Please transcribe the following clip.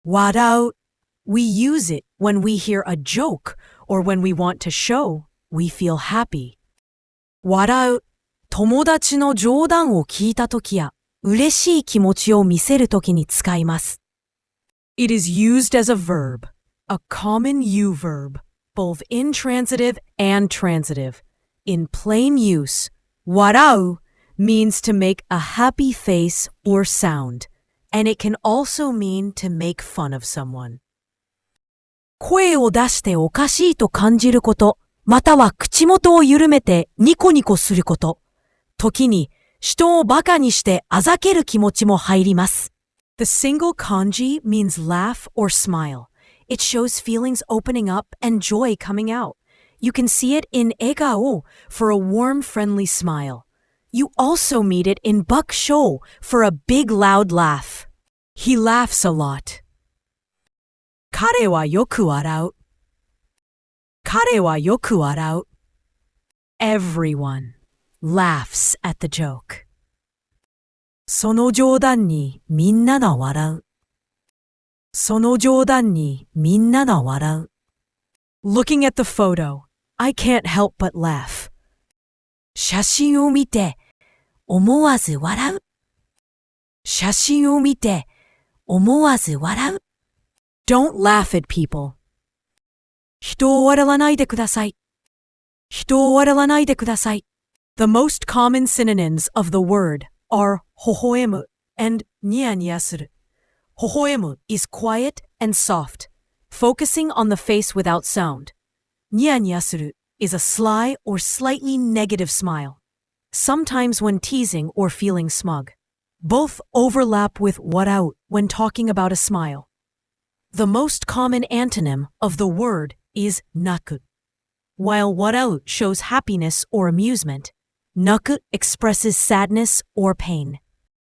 warau. We use it when we hear a joke or when we want to show we feel happy. 笑う、友達の冗談を聞いたときや、嬉しい気持ちを見せるときに使います。It is used as a verb, a common you verb, both intransitive and transitive. In plain use, warau means to make a happy face or sound, and it can also mean to make fun of someone. 声を出しておかしいと感じること、または口元を緩めてニコニコすること。時に人をバカにしてあざける気持ちも入ります。The single kanji means laugh or smile. It shows feelings opening up and joy coming out. You can see it in 笑顔 for a warm, friendly smile. You also meet it in 爆笑 for a big, loud laugh. He laughs a lot. 彼はよく笑う。彼はよく笑う。Everyone laughs at the joke. その冗談にみんなが笑う。その冗談にみんなが笑う。Looking at the photo, I can't help but laugh. 写真を見て思わず笑う。写真を見て思わず笑う。Don't laugh at people. 人を笑わないでください。人を笑わないでください。The most common synonyms of the word are 微笑む and ニヤニヤする。微笑む is quiet and soft, focusing on the face without sound. ニヤニヤする is a sly or slightly negative smile, sometimes when teasing or feeling smug. Both overlap with warau when talking about a smile. The most common antonym of the word is naku. While warau shows happiness or amusement, naku expresses sadness or pain.